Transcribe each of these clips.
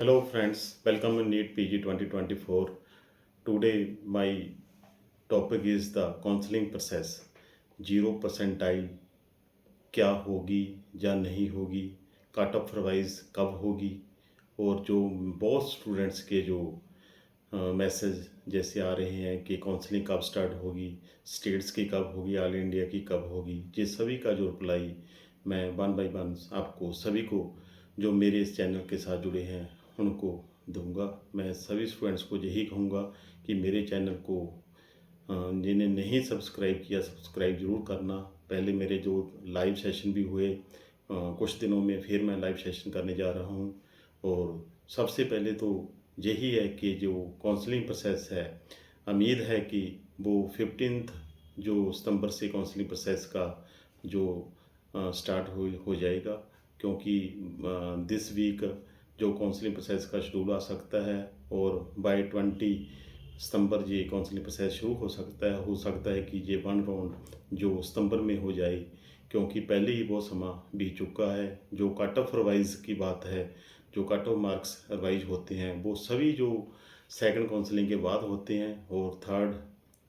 Hello friends, welcome in NEET PG 2024. Today my topic is the counseling process. 0 percentile क्या होगी या नहीं होगी, कट ऑफ रिवाइज कब होगी और जो बहुत स्टूडेंट्स के जो मैसेज जैसे आ रहे हैं कि काउंसलिंग कब स्टार्ट होगी, स्टेट्स की कब होगी, ऑल इंडिया की कब होगी, ये सभी का जो रिप्लाई मैं वन बाय वन आपको सभी को जो मेरे इस चैनल के साथ जुड़े हैं उनको दूंगा। मैं सभी स्टूडेंट्स को यही कहूँगा कि मेरे चैनल को जिन्हें नहीं सब्सक्राइब किया सब्सक्राइब ज़रूर करना। पहले मेरे जो लाइव सेशन भी हुए कुछ दिनों में फिर मैं लाइव सेशन करने जा रहा हूँ। और सबसे पहले तो यही है कि जो काउंसलिंग प्रोसेस है, उम्मीद है कि वो 15 जो सितंबर से काउंसलिंग प्रोसेस का जो स्टार्ट हो जाएगा, क्योंकि दिस वीक जो काउंसलिंग प्रोसेस का शेड्यूल आ सकता है और बाय 20 सितंबर ये काउंसलिंग प्रोसेस शुरू हो सकता है कि ये वन राउंड जो सितंबर में हो जाए, क्योंकि पहले ही बहुत समय बीत चुका है। जो कट ऑफ रिवाइज की बात है, जो कट ऑफ मार्क्स रिवाइज होते हैं वो सभी जो सेकंड काउंसलिंग के बाद होते हैं और थर्ड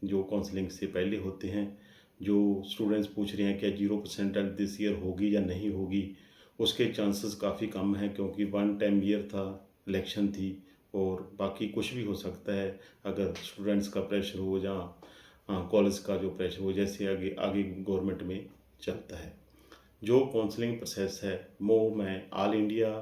जो काउंसलिंग से पहले होते हैं। जो स्टूडेंट्स पूछ रहे हैं क्या 0% दिस ईयर होगी या नहीं होगी, उसके चांसेस काफ़ी कम हैं, क्योंकि वन टाइम ईयर था, इलेक्शन थी और बाकी कुछ भी हो सकता है। अगर स्टूडेंट्स का प्रेशर हो या कॉलेज का जो प्रेशर हो, जैसे आगे आगे गवर्नमेंट में चलता है। जो काउंसलिंग प्रोसेस है वो मैं ऑल इंडिया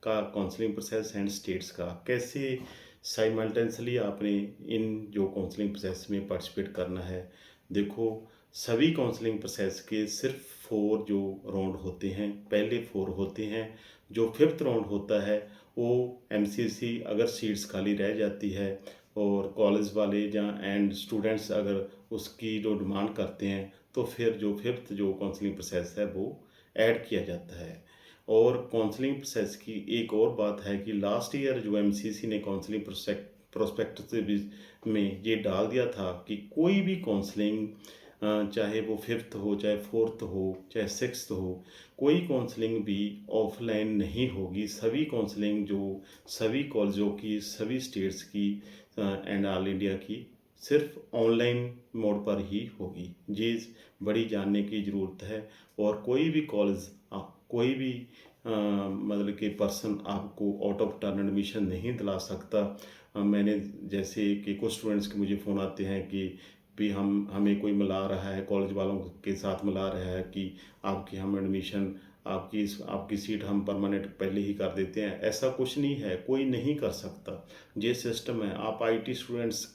का काउंसलिंग प्रोसेस एंड स्टेट्स का कैसे साइमल्टेनियसली आपने इन जो काउंसलिंग प्रोसेस में पार्टिसिपेट करना है। देखो, सभी काउंसलिंग प्रोसेस के सिर्फ 4 जो राउंड होते हैं, पहले 4 होते हैं। जो फिफ्थ राउंड होता है वो एमसीसी अगर सीट्स खाली रह जाती है और कॉलेज वाले या एंड स्टूडेंट्स अगर उसकी जो डिमांड करते हैं तो फिर जो फिफ्थ जो काउंसलिंग प्रोसेस है वो ऐड किया जाता है। और काउंसलिंग प्रोसेस की एक और बात है कि लास्ट ईयर जो एमसीसी ने काउंसलिंग प्रोस्पेक्ट में ये डाल दिया था कि कोई भी काउंसलिंग चाहे वो फिफ्थ हो, चाहे फोर्थ हो, चाहे सिक्स्थ हो, कोई काउंसलिंग भी ऑफलाइन नहीं होगी। सभी काउंसलिंग जो सभी कॉलेजों की, सभी स्टेट्स की एंड ऑल इंडिया की सिर्फ ऑनलाइन मोड पर ही होगी। ये बड़ी जानने की ज़रूरत है। और कोई भी कॉलेज कोई भी मतलब कि पर्सन आपको आउट ऑफ टर्न एडमिशन नहीं दिला सकता। मैंने जैसे कि कुछ स्टूडेंट्स के मुझे फ़ोन आते हैं कि भी हमें कोई मिला रहा है, कॉलेज वालों के साथ मिला रहा है कि आपकी हम एडमिशन आपकी सीट हम परमानेंट पहले ही कर देते हैं। ऐसा कुछ नहीं है, कोई नहीं कर सकता। ये सिस्टम है। आप आईटी स्टूडेंट्स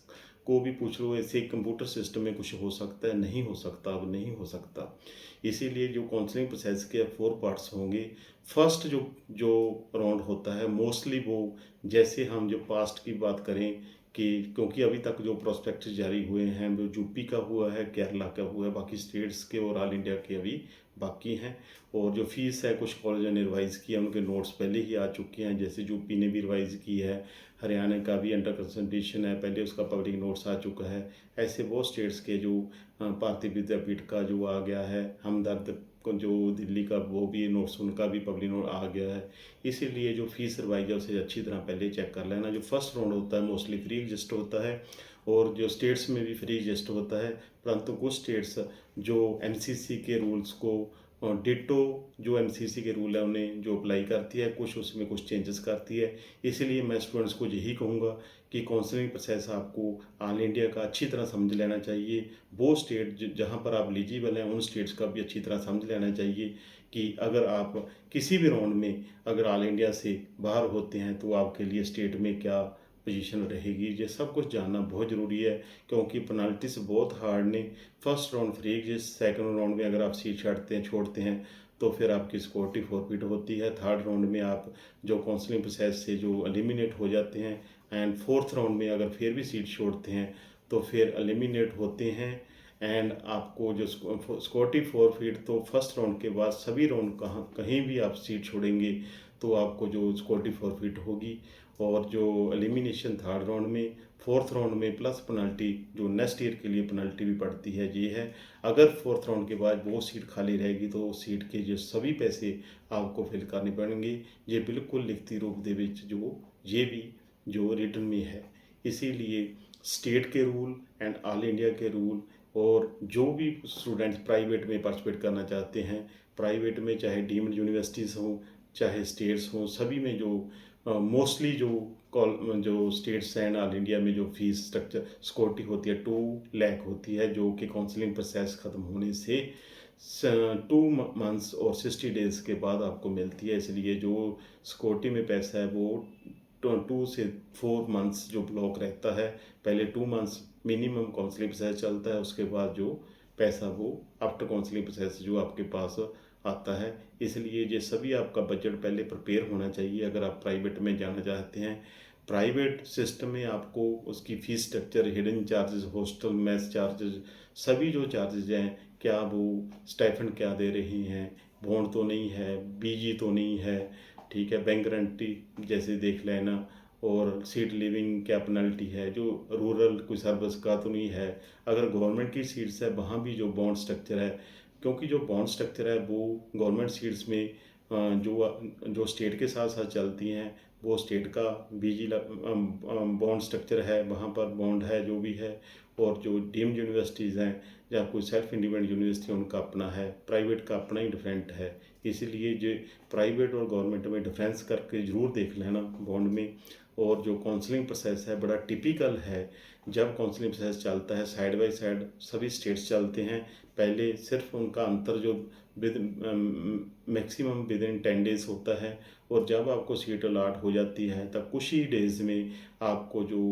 को भी पूछ लो, ऐसे कंप्यूटर सिस्टम में कुछ हो सकता है? नहीं हो सकता, अब नहीं हो सकता। इसीलिए जो काउंसलिंग प्रोसेस के 4 पार्ट्स होंगे। फर्स्ट जो जो राउंड होता है मोस्टली वो, जैसे हम जो पास्ट की बात करें कि क्योंकि अभी तक जो प्रोस्पेक्ट जारी हुए हैं वो यूपी का हुआ है, केरला का हुआ है, बाकी स्टेट्स के और ऑल इंडिया के अभी बाकी हैं। और जो फीस है कुछ कॉलेजों ने रिवाइज़ किया, उनके नोट्स पहले ही आ चुके हैं। जैसे यूपी ने भी रिवाइज़ की है, हरियाणा का भी अंडर कंसल्टेशन है, पहले उसका पब्लिक नोट्स आ चुका है। ऐसे बहुत स्टेट्स के जो भारतीय विद्यापीठ का जो आ गया है, हमदर्द को जो दिल्ली का वो भी नोट्स उनका भी पब्लिक नोट आ गया है। इसीलिए जो फीस रिवाइज है उसे अच्छी तरह पहले चेक कर लेना। जो फर्स्ट राउंड होता है मोस्टली फ्री एग्जिस्ट होता है और जो स्टेट्स में भी फ्री एग्जिस्ट होता है, परंतु कुछ स्टेट्स जो एमसीसी के रूल्स को डिटो जो एमसीसी के रूल है उन्हें जो अप्लाई करती है, कुछ उसमें कुछ चेंजेस करती है। इसीलिए मैं स्टूडेंट्स को यही कहूँगा कि काउंसलिंग प्रोसेस आपको ऑल इंडिया का अच्छी तरह समझ लेना चाहिए। वो स्टेट जहाँ पर आप एलिजिबल हैं उन स्टेट्स का भी अच्छी तरह समझ लेना चाहिए कि अगर आप किसी भी राउंड में अगर ऑल इंडिया से बाहर होते हैं तो आपके लिए स्टेट में क्या पोजीशन रहेगी। ये सब कुछ जानना बहुत ज़रूरी है, क्योंकि पेनल्टीज बहुत हार्ड ने। फर्स्ट राउंड फ्री, जिस सेकंड राउंड में अगर आप सीट छोड़ते हैं तो फिर आपकी सिक्योरिटी फॉरफिट होती है। थर्ड राउंड में आप जो काउंसलिंग प्रोसेस से जो एलिमिनेट हो जाते हैं एंड फोर्थ राउंड में अगर फिर भी सीट छोड़ते हैं तो फिर एलिमिनेट होते हैं। एंड आपको जो सिक्योरिटी फॉरफिट तो फर्स्ट राउंड के बाद सभी राउंड कहीं भी आप सीट छोड़ेंगे तो आपको जो सिक्योरिटी फॉरफिट होगी। और जो एलिमिनेशन थर्ड राउंड में, फोर्थ राउंड में प्लस पेनल्टी जो नेक्स्ट ईयर के लिए पेनल्टी भी पड़ती है ये है। अगर फोर्थ राउंड के बाद वो सीट खाली रहेगी तो उस सीट के जो सभी पैसे आपको फिल करने पड़ेंगे। ये बिल्कुल लिखती रूप दे विच जो ये भी जो रिटर्न में है। इसीलिए स्टेट के रूल एंड ऑल इंडिया के रूल, और जो भी स्टूडेंट्स प्राइवेट में पार्टिसिपेट करना चाहते हैं, प्राइवेट में चाहे डीम्ड यूनिवर्सिटीज़ हों चाहे स्टेट्स हों, सभी में जो मोस्टली जो स्टेट्स एंड ऑल इंडिया में जो फीस स्ट्रक्चर सिक्योरिटी होती है 2 लाख होती है, जो कि काउंसलिंग प्रोसेस ख़त्म होने से 2 मंथ्स और 60 डेज़ के बाद आपको मिलती है। इसलिए जो सिक्योरिटी में पैसा है वो 2 से 4 मंथ्स जो ब्लॉक रहता है, पहले 2 मंथ्स मिनिमम काउंसलिंग प्रोसेस चलता है, उसके बाद जो पैसा वो आफ्टर काउंसलिंग प्रोसेस जो आपके पास आता है। इसलिए ये सभी आपका बजट पहले प्रिपेयर होना चाहिए अगर आप प्राइवेट में जाना चाहते हैं। प्राइवेट सिस्टम में आपको उसकी fees structure, hidden charges, hostel mess charges, सभी जो चार्जेस हैं, क्या वो स्टाइपेंड क्या दे रही हैं, बॉन्ड तो नहीं है, बीजी तो नहीं है, ठीक है, बैंक गारंटी जैसे देख लेना, और सीट लिविंग क्या पेनल्टी है, जो रूरल कोई सर्विस का तो नहीं है। अगर गवर्नमेंट की सीट्स है वहाँ भी जो बॉन्ड स्ट्रक्चर है, क्योंकि जो बॉन्ड स्ट्रक्चर है वो गवर्नमेंट सीट्स में जो स्टेट के साथ साथ चलती हैं, वो स्टेट का बीजी बॉन्ड स्ट्रक्चर है, वहाँ पर बॉन्ड है जो भी है। और जो डीम्ड यूनिवर्सिटीज़ हैं या कोई सेल्फ इंडिपेंडेंट यूनिवर्सिटी, उनका अपना है, प्राइवेट का अपना ही डिफरेंट है। इसीलिए जो प्राइवेट और गवर्नमेंट में डिफरेंस करके ज़रूर देख लेना बॉन्ड में। और जो काउंसलिंग प्रोसेस है बड़ा टिपिकल है, जब काउंसलिंग प्रोसेस चलता है साइड बाय साइड सभी स्टेट्स चलते हैं, पहले सिर्फ उनका अंतर जो with maximum with in 10 days होता है, और जब आपको सीट अलॉट हो जाती है तब कुछ ही डेज़ में आपको जो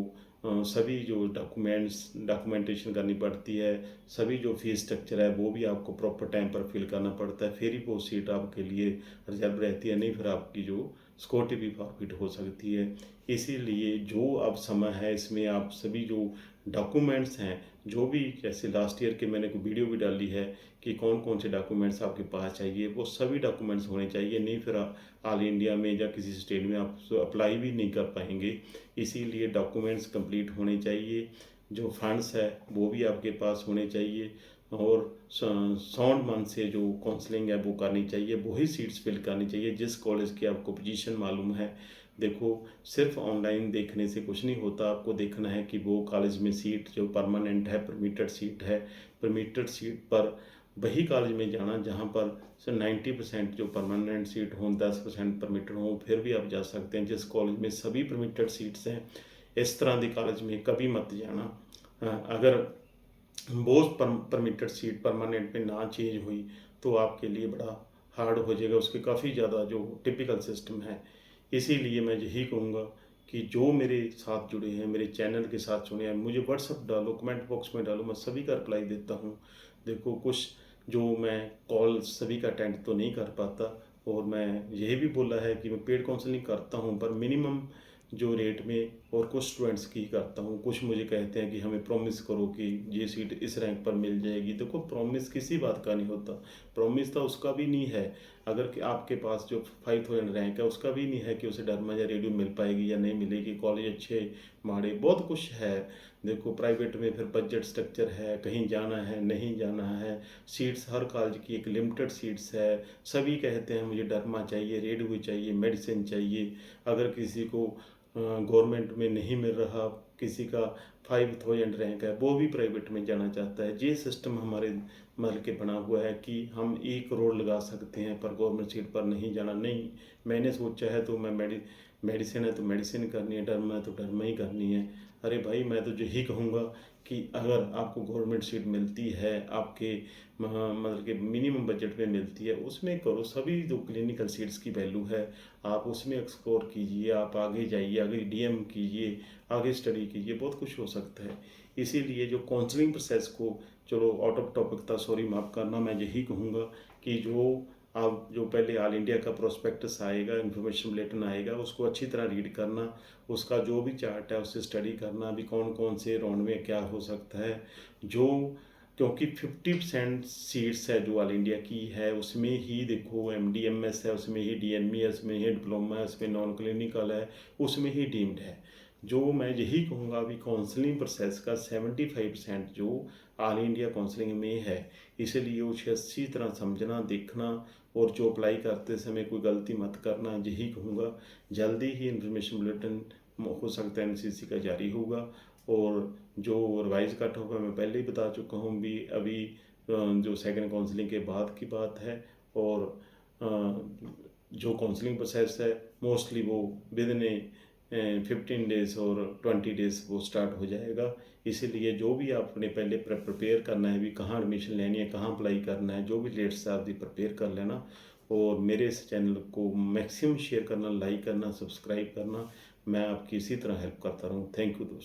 सभी जो डॉक्यूमेंटेशन करनी पड़ती है, सभी जो फीस स्ट्रक्चर है वो भी आपको प्रॉपर टाइम पर फिल करना पड़ता है, फिर ही वो सीट आपके लिए रिजर्व रहती है, नहीं फिर आपकी जो सिक्योरिटी भी फॉरफिट हो सकती है। इसीलिए जो अब समय है इसमें आप सभी जो डॉक्यूमेंट्स हैं, जो भी जैसे लास्ट ईयर के मैंने कोई वीडियो भी डाली है कि कौन कौन से डॉक्यूमेंट्स आपके पास चाहिए, वो सभी डॉक्यूमेंट्स होने चाहिए, नहीं फिर ऑल इंडिया में या किसी स्टेट में आप अप्लाई भी नहीं कर पाएंगे। इसीलिए डॉक्यूमेंट्स कंप्लीट होने चाहिए, जो फंड्स है वो भी आपके पास होने चाहिए, और साउंड मंथ से जो काउंसलिंग है वो करनी चाहिए, वही सीट्स फिल करनी चाहिए जिस कॉलेज की आपको पोजीशन मालूम है। देखो, सिर्फ ऑनलाइन देखने से कुछ नहीं होता, आपको देखना है कि वो कॉलेज में सीट जो परमानेंट है, परमिटेड सीट है, परमिटेड सीट पर वही कॉलेज में जाना जहाँ पर 90% जो परमानेंट सीट हों, 10% परमिटेड हों, फिर भी आप जा सकते हैं। जिस कॉलेज में सभी परमिटेड सीट्स हैं, इस तरह के कॉलेज में कभी मत जाना। अगर वो परमिटेड सीट परमानेंट में ना चेंज हुई तो आपके लिए बड़ा हार्ड हो जाएगा, उसके काफ़ी ज़्यादा जो टिपिकल सिस्टम है। इसीलिए मैं यही कहूँगा कि जो मेरे साथ जुड़े हैं, मेरे चैनल के साथ जुड़े हैं, मुझे व्हाट्सअप डालो, कमेंट बॉक्स में डालो, मैं सभी का रिप्लाई देता हूँ। देखो, कुछ जो मैं कॉल सभी का अटेंड तो नहीं कर पाता, और मैं यही भी बोला है कि मैं पेड काउंसलिंग करता हूँ पर मिनिमम जो रेट में, और कुछ स्टूडेंट्स की करता हूँ। कुछ मुझे कहते हैं कि हमें प्रॉमिस करो कि ये सीट इस रैंक पर मिल जाएगी। देखो, प्रॉमिस किसी बात का नहीं होता, प्रॉमिस तो उसका भी नहीं है अगर कि आपके पास जो 5000 रैंक है उसका भी नहीं है कि उसे डरमा या रेडियो मिल पाएगी या नहीं मिलेगी। कॉलेज अच्छे माड़े बहुत कुछ है। देखो, प्राइवेट में फिर बजट स्ट्रक्चर है, कहीं जाना है नहीं जाना है, सीट्स हर कॉलेज की एक लिमिटेड सीट्स है। सभी कहते हैं मुझे डरमा चाहिए, रेडियो चाहिए, मेडिसिन चाहिए। अगर किसी को गवर्नमेंट में नहीं मिल रहा, किसी का 5000 रैंक है, वो भी प्राइवेट में जाना चाहता है। ये सिस्टम हमारे मतलब के बना हुआ है कि हम 1 करोड़ लगा सकते हैं पर गवर्नमेंट सीट पर नहीं जाना। नहीं, मैंने सोचा है तो मैं मेडिसिन है तो मेडिसिन करनी है, डरमा है तो डरमा ही करनी है। अरे भाई, मैं तो यही कहूँगा कि अगर आपको गवर्नमेंट सीट मिलती है, आपके मतलब कि मिनिमम बजट में मिलती है, उसमें करो। सभी जो क्लिनिकल सीट्स की वैल्यू है, आप उसमें एक्सप्लोर कीजिए, आप आगे जाइए, आगे डीएम कीजिए, आगे स्टडी कीजिए, बहुत कुछ हो सकता है। इसीलिए जो काउंसलिंग प्रोसेस को, चलो आउट ऑफ टॉपिक था, सॉरी, माफ़ करना, मैं यही कहूँगा कि जो आप जो पहले ऑल इंडिया का प्रोस्पेक्टस आएगा, इन्फॉर्मेशन बुलेटिन आएगा, उसको अच्छी तरह रीड करना, उसका जो भी चार्ट है उससे स्टडी करना, अभी कौन कौन से राउंड में क्या हो सकता है। जो क्योंकि 50% सीट्स है जो ऑल इंडिया की है, उसमें ही देखो MDMS है, उसमें ही DNB है, उसमें ही डिप्लोमा है, उसमें नॉन क्लिनिकल है, उसमें ही डीम्ड है। जो मैं यही कहूँगा अभी काउंसलिंग प्रोसेस का 75% जो ऑल इंडिया काउंसलिंग में है, इसलिए उसे अच्छी तरह समझना, देखना और जो अप्लाई करते समय कोई गलती मत करना, यही कहूँगा। जल्दी ही इन्फॉर्मेशन बुलेटिन हो सकता है एनसीसी का जारी होगा, और जो रिवाइज कट होगा मैं पहले ही बता चुका हूँ भी अभी जो सेकंड काउंसलिंग के बाद की बात है। और अ, जो काउंसलिंग प्रोसेस है मोस्टली वो विद इन 15 डेज़ और 20 डेज़ वो स्टार्ट हो जाएगा। इसीलिए जो भी आपने पहले प्रिपेयर करना है भी, कहाँ एडमिशन लेनी है, कहाँ अप्लाई करना है, जो भी लेट्स आप दी प्रिपेयर कर लेना। और मेरे इस चैनल को मैक्सिमम शेयर करना, लाइक करना, सब्सक्राइब करना। मैं आपकी इसी तरह हेल्प करता रहूँ। थैंक यू दोस्तों।